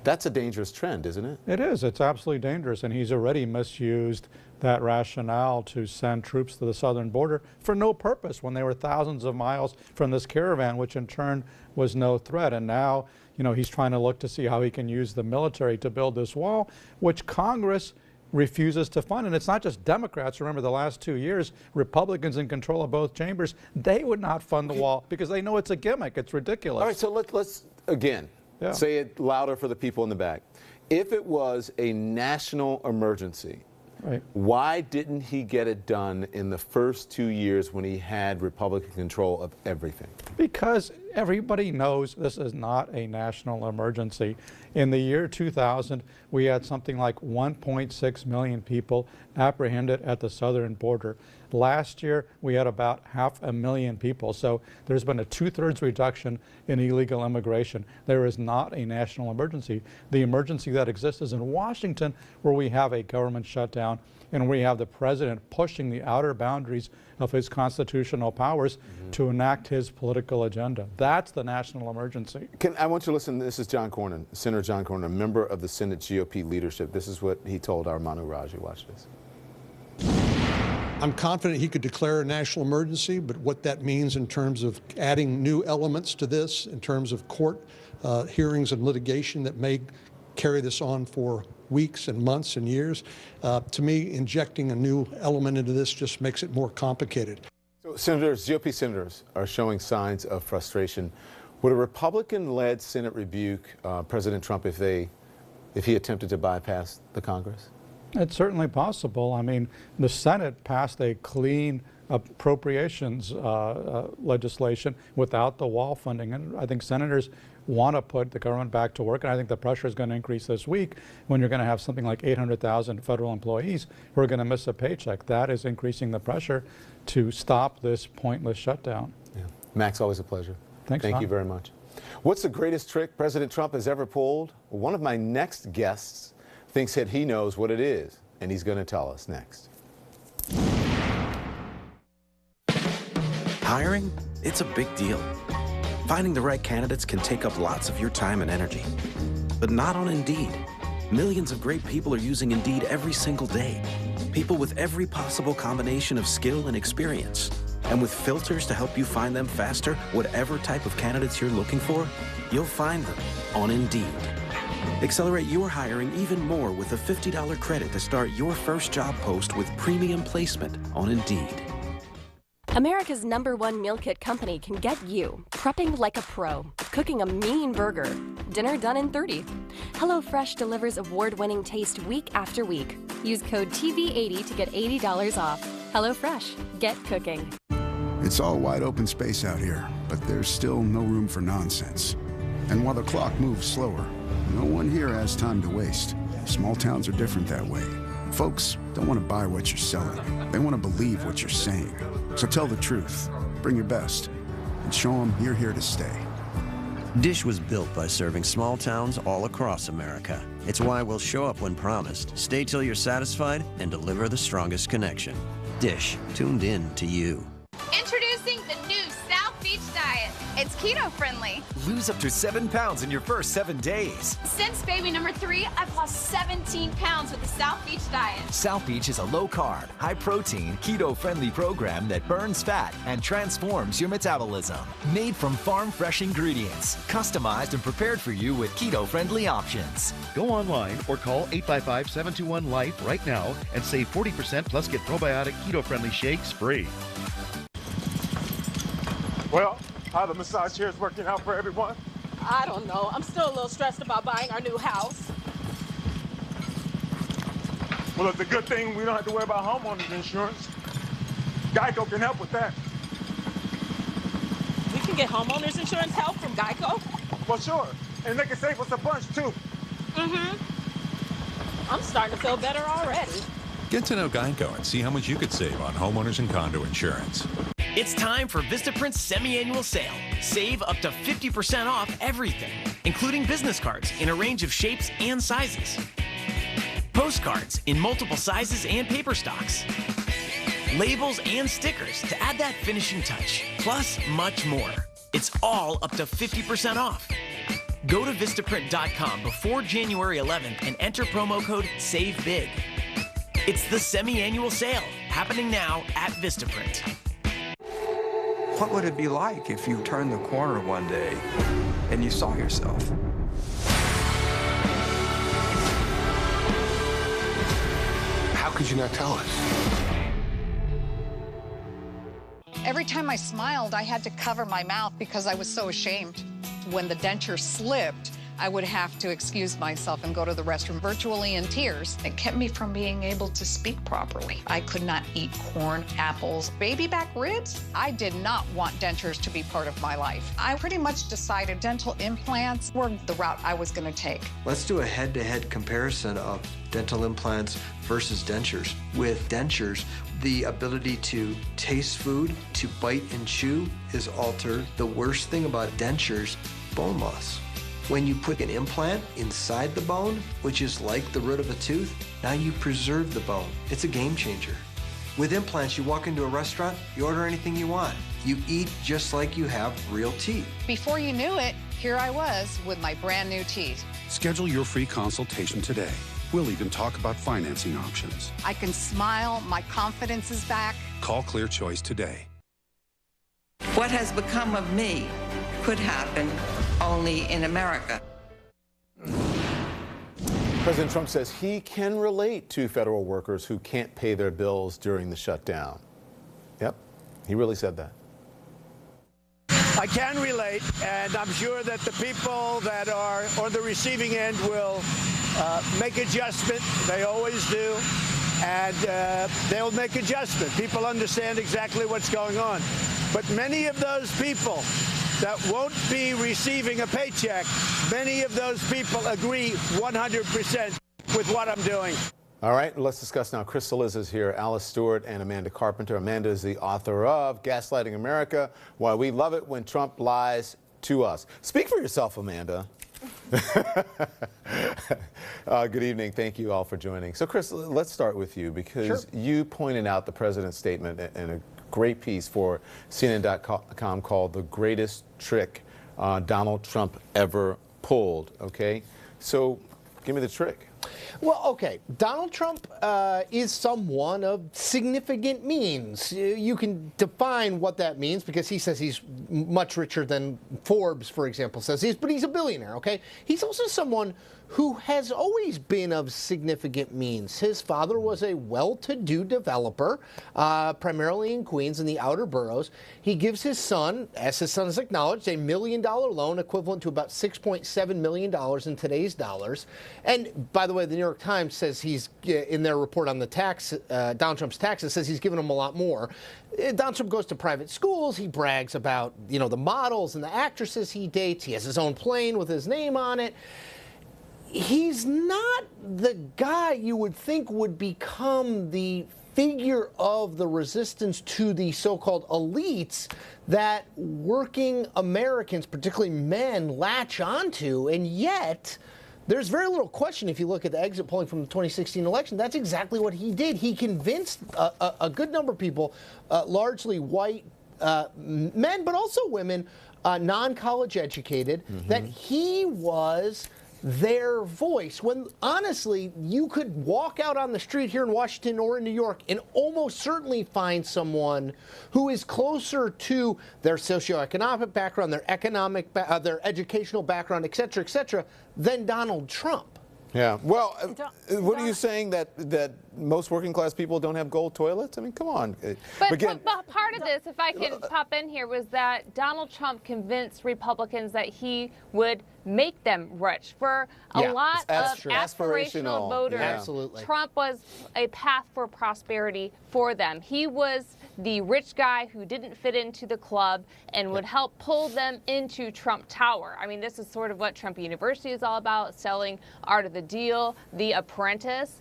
That's a dangerous trend, isn't it? It is. It's absolutely dangerous, and he's already misused that rationale to send troops to the southern border for no purpose when they were thousands of miles from this caravan, which in turn was no threat. And now, you know, he's trying to look to see how he can use the military to build this wall, which Congress refuses to fund. And it's not just Democrats. Remember, the last 2 years, Republicans in control of both chambers, they would not fund the wall because they know it's a gimmick. It's ridiculous. All right, so let's again, say it louder for the people in the back. If it was a national emergency, right, why didn't he get it done in the first 2 years when he had Republican control of everything? Because everybody knows this is not a national emergency. In the year 2000, we had something like 1.6 million people apprehended at the southern border. Last year, we had about 500,000 people. So there's been a 2/3 reduction in illegal immigration. There is not a national emergency. The emergency that exists is in Washington, where we have a government shutdown and we have the president pushing the outer boundaries of his constitutional powers to enact his political agenda. That's the national emergency. I want you to listen. This is John Cornyn, Senator John Cornyn, a member of the Senate GOP leadership. This is what he told our Manu Raji. Watch this. I'm confident he could declare a national emergency, but what that means in terms of adding new elements to this, in terms of court hearings and litigation that may carry this on for weeks and months and years, to me, injecting a new element into this just makes it more complicated. So senators, GOP senators are showing signs of frustration. Would a Republican-led Senate rebuke President Trump if he attempted to bypass the Congress? It's certainly possible. I mean, the Senate passed a clean appropriations legislation without the wall funding, and I think senators want to put the government back to work, and I think the pressure is going to increase this week when you're going to have something like 800,000 federal employees who are going to miss a paycheck. That is increasing the pressure to stop this pointless shutdown. Yeah. Max, always a pleasure. Thanks, Thank Tom. you very much. What's the greatest trick President Trump has ever pulled? Well, one of my next guests thinks that he knows what it is, and he's going to tell us next. Hiring? It's a big deal. Finding the right candidates can take up lots of your time and energy. But not on Indeed. Millions of great people are using Indeed every single day. People with every possible combination of skill and experience. And with filters to help you find them faster, whatever type of candidates you're looking for, you'll find them on Indeed. Accelerate your hiring even more with a $50 credit to start your first job post with premium placement on Indeed. America's #1 meal kit company can get you prepping like a pro, cooking a mean burger, dinner done in 30. HelloFresh delivers award-winning taste week after week. Use code TV80 to get $80 off. HelloFresh, get cooking. It's all wide open space out here, but there's still no room for nonsense. And while the clock moves slower, no one here has time to waste. Small towns are different that way. Folks don't want to buy what you're selling. They want to believe what you're saying. So tell the truth, bring your best, and show them you're here to stay. Dish was built by serving small towns all across America. It's why we'll show up when promised, stay till you're satisfied, and deliver the strongest connection. Dish, tuned in to you. Introducing the new South Beach Diet. It's keto friendly. Lose up to 7 pounds in your first 7 days. Since baby number 3, I've lost 17 pounds with the South Beach Diet. South Beach is a low-carb, high-protein, keto-friendly program that burns fat and transforms your metabolism. Made from farm-fresh ingredients, customized and prepared for you with keto-friendly options. Go online or call 855-721-LIFE right now and save 40% plus get probiotic keto-friendly shakes free. Well, how the massage chairs working out for everyone? I don't know. I'm still a little stressed about buying our new house. Well, it's a good thing we don't have to worry about homeowners insurance. Geico can help with that. We can get homeowners insurance help from Geico? Well, sure. And they can save us a bunch, too. I'm starting to feel better already. Get to know Geico and see how much you could save on homeowners and condo insurance. It's time for Vistaprint's semi-annual sale. Save up to 50% off everything, including business cards in a range of shapes and sizes, postcards in multiple sizes and paper stocks, labels and stickers to add that finishing touch, plus much more. It's all up to 50% off. Go to Vistaprint.com before January 11th and enter promo code SAVEBIG. It's the semi-annual sale, happening now at Vistaprint. What would it be like if you turned the corner one day and you saw yourself? How could you not tell us? Every time I smiled, I had to cover my mouth because I was so ashamed. When the denture slipped, I would have to excuse myself and go to the restroom virtually in tears. It kept me from being able to speak properly. I could not eat corn, apples, baby back ribs. I did not want dentures to be part of my life. I pretty much decided dental implants were the route I was going to take. Let's do a head-to-head comparison of dental implants versus dentures. With dentures, the ability to taste food, to bite and chew is altered. The worst thing about dentures, bone loss. When you put an implant inside the bone, which is like the root of a tooth, now you preserve the bone. It's a game changer. With implants, you walk into a restaurant, you order anything you want. You eat just like you have real teeth. Before you knew it, here I was with my brand new teeth. Schedule your free consultation today. We'll even talk about financing options. I can smile, my confidence is back. Call Clear Choice today. What has become of me could happen only in America. President Trump says he can relate to federal workers who can't pay their bills during the shutdown. Yep, he really said that. I can relate, and I'm sure that the people that are on the receiving end will make adjustment. They always do. And they'll make adjustment. People understand exactly what's going on. But many of those people that won't be receiving a paycheck, many of those people agree 100% with what I'm doing. All right, let's discuss now. Crystal Liz is here, Alice Stewart and Amanda Carpenter. Amanda is the author of Gaslighting America, Why We Love It When Trump Lies to Us. Speak for yourself, Amanda. Good evening. Thank you all for joining. So, Crystal, let's start with you because you pointed out the president's statement in a great piece for CNN.com called The Greatest Trick Donald Trump Ever Pulled. Okay, so give me the trick. Well, okay, Donald Trump is someone of significant means. You can define what that means because he says he's much richer than Forbes, for example, says he is, but he's a billionaire, okay? He's also someone who has always been of significant means. His father was a well-to-do developer, primarily in Queens and the outer boroughs. He gives his son, as his son has acknowledged, $1 million loan equivalent to about $6.7 million in today's dollars. And by the way, the New York Times says he's, in their report on the tax, Donald Trump's taxes, says he's given him a lot more. Donald Trump goes to private schools. He brags about, you know, the models and the actresses he dates. He has his own plane with his name on it. He's not the guy you would think would become the figure of the resistance to the so-called elites that working Americans, particularly men, latch onto. And yet, there's very little question if you look at the exit polling from the 2016 election. That's exactly what he did. He convinced a good number of people, largely white men, but also women, non-college educated, that he was their voice, when honestly you could walk out on the street here in Washington or in New York and almost certainly find someone who is closer to their socioeconomic background, their economic, their educational background, et cetera, than Donald Trump. Yeah. Well, what are you saying that most working class people don't have gold toilets? I mean, come on. But Again, part of this, if I can pop in here, was that Donald Trump convinced Republicans that he would make them rich. For a lot of aspirational voters, Absolutely. Trump was a path for prosperity for them. He was the rich guy who didn't fit into the club and would help pull them into Trump Tower. I mean, this is sort of what Trump University is all about, selling Art of the Deal, The Apprentice.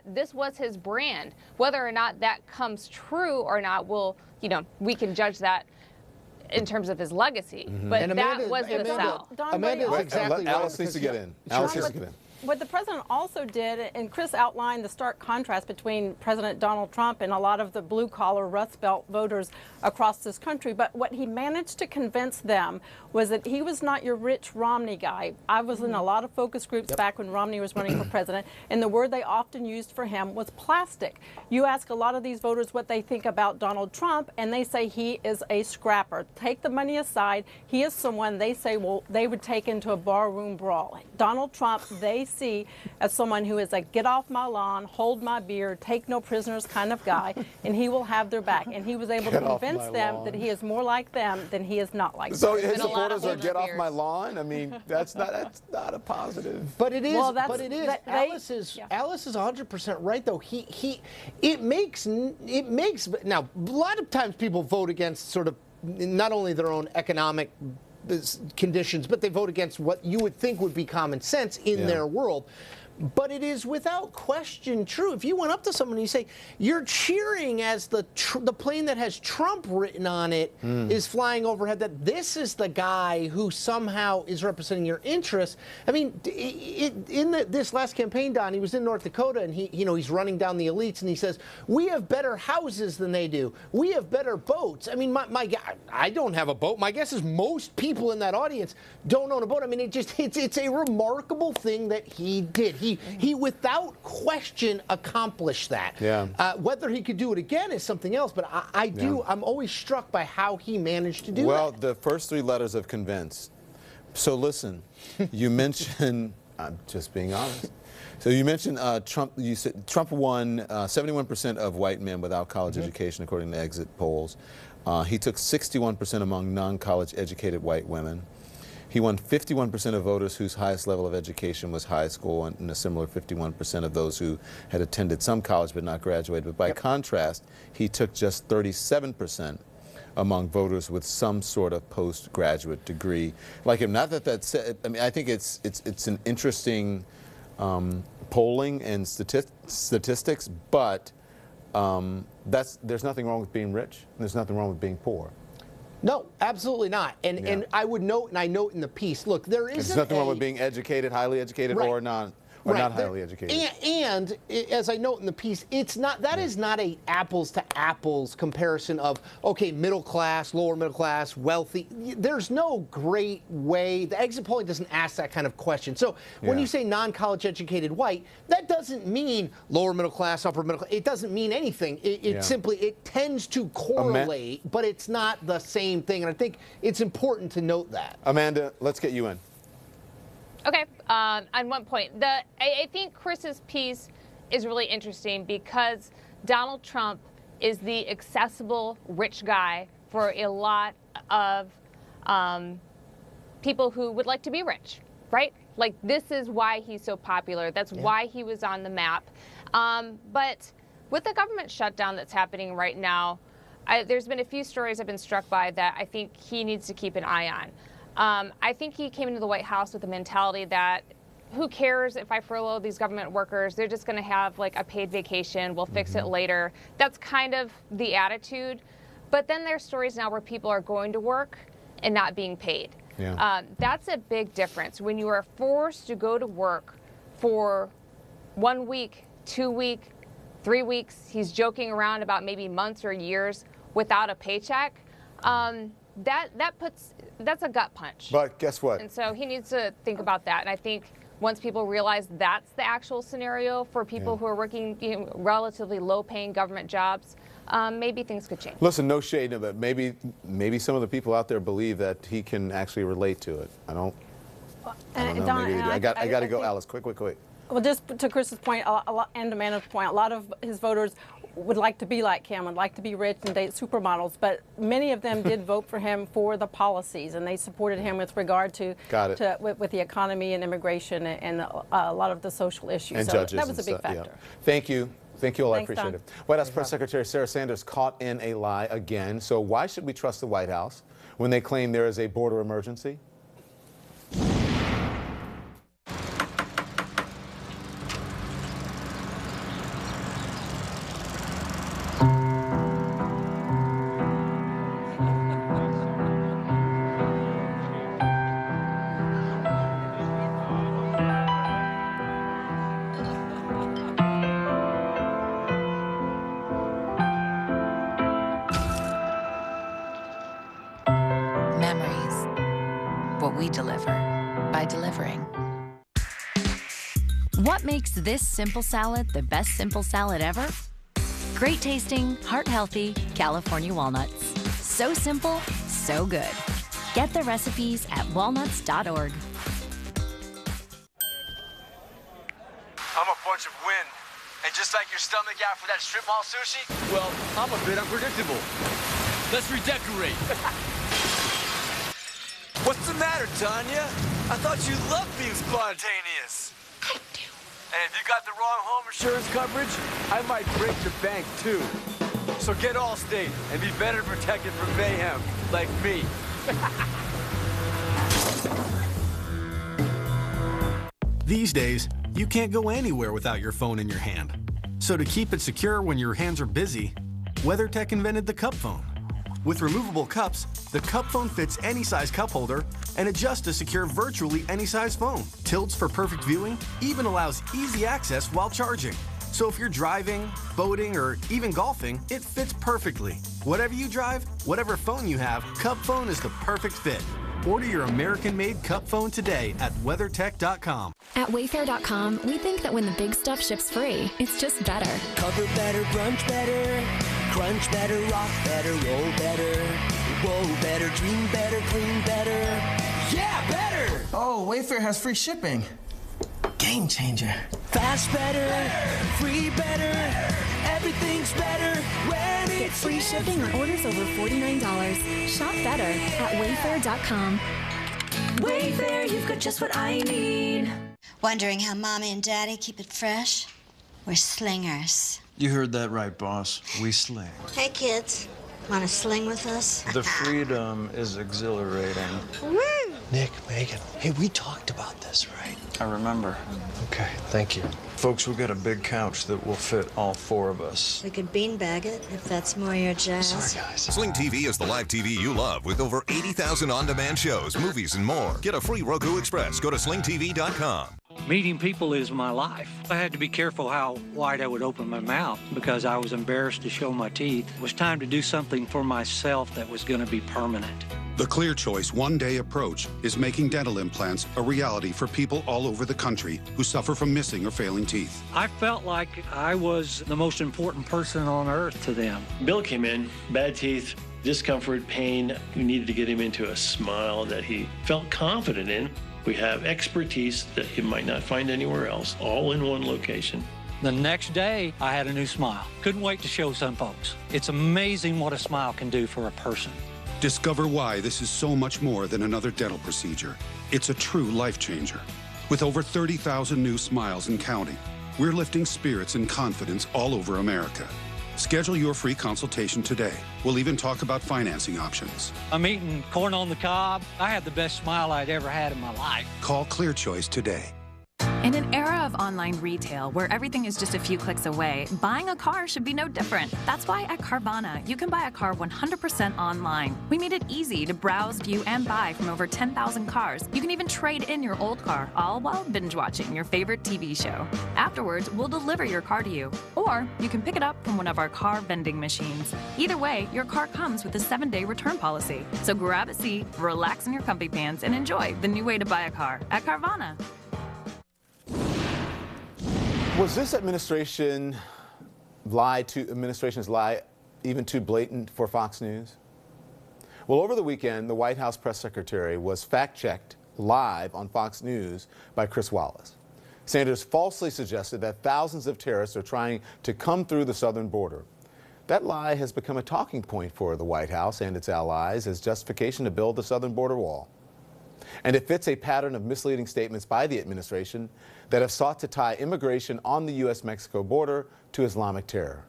This was his brand. Whether or not that comes true or not, we can judge that in terms of his legacy. But And that was the sell. Amanda's exactly right. Alice needs to get in. Alice needs to get in. What the president also did, and Chris outlined the stark contrast between President Donald Trump and a lot of the blue-collar Rust Belt voters across this country, but what he managed to convince them was that he was not your rich Romney guy. I was in a lot of focus groups back when Romney was running for president, and the word they often used for him was plastic. You ask a lot of these voters what they think about Donald Trump, and they say he is a scrapper. Take the money aside, he is someone they say, well, they would take into a barroom brawl. Donald Trump, they see as someone who is a get off my lawn, hold my beer, take no prisoners kind of guy, and he will have their back. And he was able to convince them that he is more like them than he is not like them. So his supporters are get off my lawn? I mean, that's not a positive. But it is. Well, but it is. Alice is 100% right though. It makes now a lot of times people vote against sort of not only their own economic conditions, but they vote against what you would think would be common sense in their world. But it is without question true. If you went up to someone and you say, you're cheering as the plane that has Trump written on it is flying overhead, that this is the guy who somehow is representing your interests. I mean, in this last campaign, Don, he was in North Dakota, and he's running down the elites, and he says, we have better houses than they do. We have better boats. I mean, I don't have a boat. My guess is most people in that audience don't own a boat. I mean, it's a remarkable thing that he did. He without question accomplished that. Yeah. Whether he could do it again is something else, but I'm always struck by how he managed to do Well, that. the first three letters of convince. So listen, you mentioned, I'm just being honest. So you mentioned Trump. You said Trump won 71% of white men without college education, according to exit polls. He took 61% among non-college educated white women. He won 51% of voters whose highest level of education was high school, and a similar 51% of those who had attended some college but not graduated. But by contrast, he took just 37% among voters with some sort of postgraduate degree like him. Not that that's, I mean, I think it's an interesting polling and statistics, but there's nothing wrong with being rich, and there's nothing wrong with being poor. No, absolutely not. And I would note, and I note in the piece, look, there isn't There's nothing wrong with being educated, highly educated, or not. Or not highly educated. And as I note in the piece, that is not a apples to apples comparison of, okay, middle class, lower middle class, wealthy. There's no great way. The exit polling doesn't ask that kind of question. So when you say non-college educated white, that doesn't mean lower middle class, upper middle class. It doesn't mean anything. It simply tends to correlate, but it's not the same thing. And I think it's important to note that. Amanda, let's get you in. Okay, on one point, I think Chris's piece is really interesting because Donald Trump is the accessible rich guy for a lot of people who would like to be rich, right? Like, this is why he's so popular. That's why he was on the map. But with the government shutdown that's happening right now, there's been a few stories I've been struck by that I think he needs to keep an eye on. I think he came into the White House with the mentality that who cares if I furlough these government workers? They're just going to have like a paid vacation. We'll fix it later. That's kind of the attitude. But then there's stories now where people are going to work and not being paid. Yeah. That's a big difference. When you are forced to go to work for 1 week, 2 weeks, 3 weeks, he's joking around about maybe months or years without a paycheck. That's a gut punch. But guess what? And so he needs to think about that. And I think once people realize that's the actual scenario for people who are working relatively low-paying government jobs, maybe things could change. Listen, no shade of it. Maybe some of the people out there believe that he can actually relate to it. I don't know. Maybe I got to go, Alice. Quick. Well, just to Chris's point and Amanda's point, a lot of his voters would like to be like him, would like to be rich and date supermodels, but many of them did vote for him for the policies, and they supported him with regard to, with the economy and immigration and a lot of the social issues. And so judges that was a big stuff, factor. Yeah. Thank you. Thank you all. Thanks, I appreciate Don. it. White House Press Secretary Sarah Sanders caught in a lie again. So why should we trust the White House when they claim there is a border emergency? What we deliver by delivering. What makes this simple salad the best simple salad ever? Great tasting, heart-healthy California walnuts. So simple, so good. Get the recipes at walnuts.org. I'm a bunch of wind. And just like your stomach after that strip mall sushi, well, I'm a bit unpredictable. Let's redecorate. What's the matter, Tanya? I thought you loved being spontaneous. I do. And if you got the wrong home insurance coverage, I might break the bank, too. So get Allstate and be better protected from mayhem, like me. These days, you can't go anywhere without your phone in your hand. So to keep it secure when your hands are busy, WeatherTech invented the Cup Phone. With removable cups, the Cup Phone fits any size cup holder and adjusts to secure virtually any size phone. Tilts for perfect viewing, even allows easy access while charging. So if you're driving, boating, or even golfing, it fits perfectly. Whatever you drive, whatever phone you have, Cup Phone is the perfect fit. Order your American-made Cup Phone today at WeatherTech.com. At Wayfair.com, we think that when the big stuff ships free, it's just better. Cover better, brunch better, crunch better, rock better, roll better, whoa better, dream better, clean better. Yeah, better! Oh, Wayfair has free shipping. Game changer. Fast better, free better, everything's better when Get it's free shipping on orders over $49. Shop better at Wayfair.com. Wayfair, you've got just what I need. Wondering how Mommy and Daddy keep it fresh? We're slingers. You heard that right, boss. We sling. Hey, kids. Want to sling with us? The freedom is exhilarating. Woo! Nick, Megan, hey, we talked about this, right? I remember. Okay, thank you. Folks, we got a big couch that will fit all four of us. We could beanbag it if that's more your jazz. Sorry, guys. Sling TV is the live TV you love with over 80,000 on-demand shows, movies, and more. Get a free Roku Express. Go to slingtv.com. Meeting people is my life. I had to be careful how wide I would open my mouth because I was embarrassed to show my teeth. It was time to do something for myself that was going to be permanent. The Clear Choice one-day approach is making dental implants a reality for people all over the country who suffer from missing or failing teeth. I felt like I was the most important person on earth to them. Bill came in, bad teeth, discomfort, pain. We needed to get him into a smile that he felt confident in. We have expertise that you might not find anywhere else, all in one location. The next day, I had a new smile. Couldn't wait to show some folks. It's amazing what a smile can do for a person. Discover why this is so much more than another dental procedure. It's a true life changer. With over 30,000 new smiles and counting, we're lifting spirits and confidence all over America. Schedule your free consultation today. We'll even talk about financing options. I'm eating corn on the cob. I had the best smile I'd ever had in my life. Call Clear Choice today. In an era of online retail where everything is just a few clicks away, buying a car should be no different. That's why at Carvana, you can buy a car 100% online. We made it easy to browse, view, and buy from over 10,000 cars. You can even trade in your old car, all while binge watching your favorite TV show. Afterwards, we'll deliver your car to you. Or you can pick it up from one of our car vending machines. Either way, your car comes with a 7-day return policy. So grab a seat, relax in your comfy pants, and enjoy the new way to buy a car at Carvana. Was this administration's lie even too blatant for Fox News? Well, over the weekend, the White House press secretary was fact-checked live on Fox News by Chris Wallace. Sanders falsely suggested that thousands of terrorists are trying to come through the southern border. That lie has become a talking point for the White House and its allies as justification to build the southern border wall. And it fits a pattern of misleading statements by the administration that have sought to tie immigration on the U.S.-Mexico border to Islamic terror.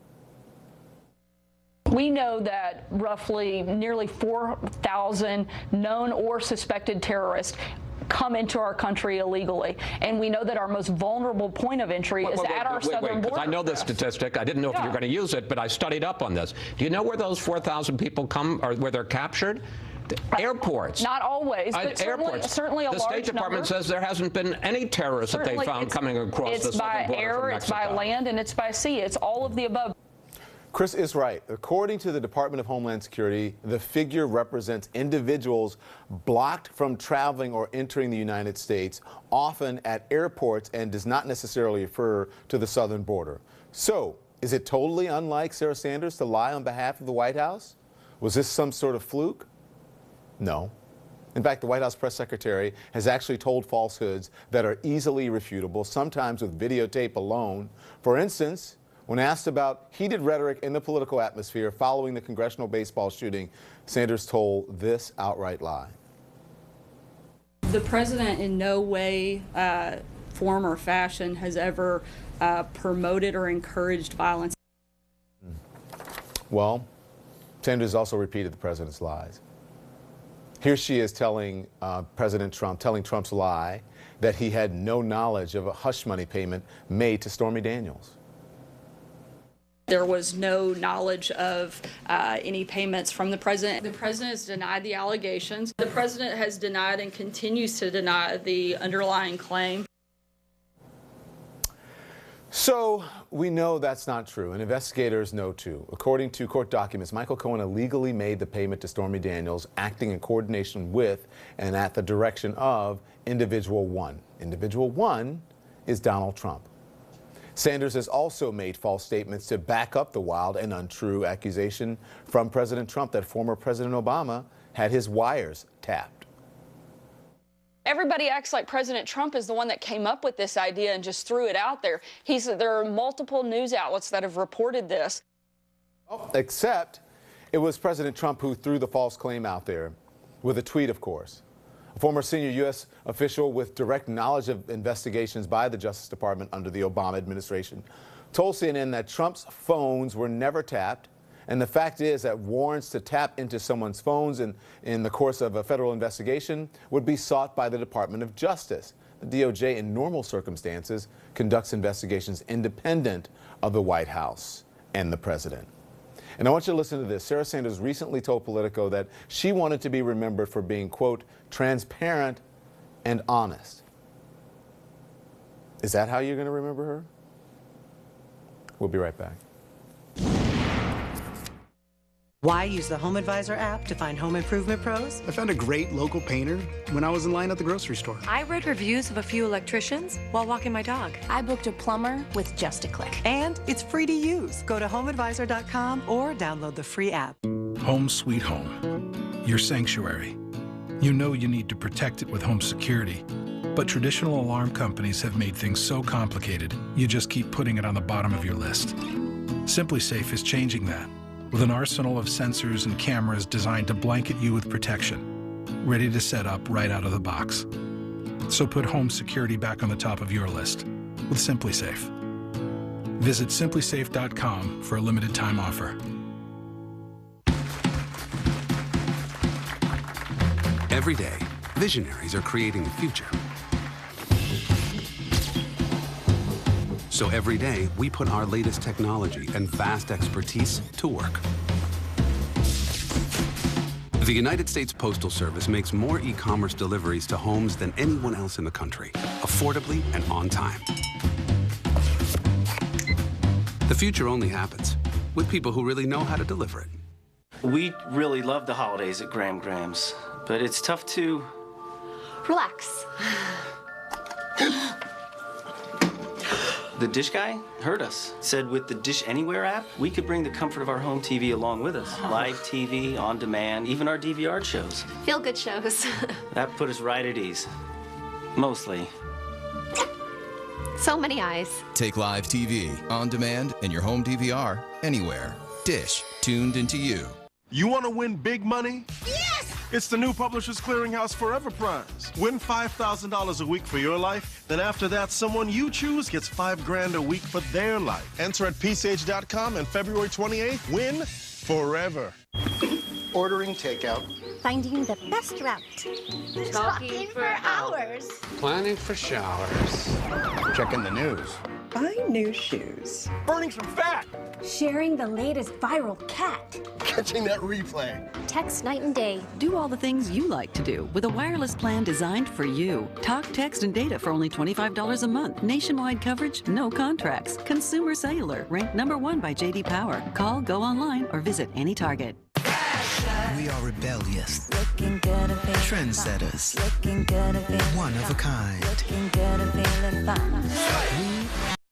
We know that roughly nearly 4,000 known or suspected terrorists come into our country illegally. And we know that our most vulnerable point of entry is at our southern border. I know this statistic. I didn't know if you were going to use it, but I studied up on this. Do you know where those 4,000 people come, or where they're captured? Airports. Not always, but certainly a large number. The State Department says there hasn't been any terrorists that they found coming across the southern border from Mexico. It's by air, it's by land, and it's by sea. It's all of the above. Chris is right. According to the Department of Homeland Security, the figure represents individuals blocked from traveling or entering the United States, often at airports, and does not necessarily refer to the southern border. So, is it totally unlike Sarah Sanders to lie on behalf of the White House? Was this some sort of fluke? No. In fact, the White House press secretary has actually told falsehoods that are easily refutable, sometimes with videotape alone. For instance, when asked about heated rhetoric in the political atmosphere following the congressional baseball shooting, Sanders told this outright lie. The president in no way, form, or fashion has ever promoted or encouraged violence. Well, Sanders also repeated the president's lies. Here she is telling telling Trump's lie that he had no knowledge of a hush money payment made to Stormy Daniels. There was no knowledge of any payments from the president. The president has denied the allegations. The president has denied and continues to deny the underlying claim. So we know that's not true, and investigators know too. According to court documents, Michael Cohen illegally made the payment to Stormy Daniels, acting in coordination with and at the direction of Individual One. Individual One is Donald Trump. Sanders has also made false statements to back up the wild and untrue accusation from President Trump that former President Obama had his wires tapped. Everybody acts like President Trump is the one that came up with this idea and just threw it out there. There are multiple news outlets that have reported this. Except it was President Trump who threw the false claim out there with a tweet, of course. A former senior U.S. official with direct knowledge of investigations by the Justice Department under the Obama administration told CNN that Trump's phones were never tapped, and the fact is that warrants to tap into someone's phones in the course of a federal investigation would be sought by the Department of Justice. The DOJ, in normal circumstances, conducts investigations independent of the White House and the president. And I want you to listen to this. Sarah Sanders recently told Politico that she wanted to be remembered for being, quote, transparent and honest. Is that how you're going to remember her? We'll be right back. Why use the Home Advisor app to find home improvement pros? I found a great local painter when I was in line at the grocery store. I read reviews of a few electricians while walking my dog. I booked a plumber with just a click. And it's free to use. Go to homeadvisor.com or download the free app. Home sweet home. Your sanctuary. You know you need to protect it with home security. But traditional alarm companies have made things so complicated, you just keep putting it on the bottom of your list. SimpliSafe is changing that, with an arsenal of sensors and cameras designed to blanket you with protection, ready to set up right out of the box. So put home security back on the top of your list with SimpliSafe. Visit SimpliSafe.com for a limited time offer. Every day, visionaries are creating the future. So every day, we put our latest technology and vast expertise to work. The United States Postal Service makes more e-commerce deliveries to homes than anyone else in the country, affordably and on time. The future only happens with people who really know how to deliver it. We really love the holidays at Graham Grahams, but it's tough to... Relax. The Dish guy heard us. Said with the Dish Anywhere app, we could bring the comfort of our home TV along with us. Live TV, on demand, even our DVR shows. Feel good shows. That put us right at ease. Mostly. So many eyes. Take live TV, on demand, and your home DVR anywhere. Dish, tuned into you. You want to win big money? Yes! It's the new Publishers Clearinghouse Forever Prize. Win $5,000 a week for your life, then after that, someone you choose gets $5 grand a week for their life. Enter at PSage.com, and February 28th, win forever. Ordering takeout. Finding the best route. Talking for hours. Planning for showers. Checking the news. Buying new shoes. Burning some fat. Sharing the latest viral cat. Catching that replay. Text night and day. Do all the things you like to do with a wireless plan designed for you. Talk, text, and data for only $25 a month. Nationwide coverage, no contracts. Consumer Cellular, ranked #1 by J.D. Power. Call, go online, or visit any Target. We are rebellious, trendsetters, one of a kind. We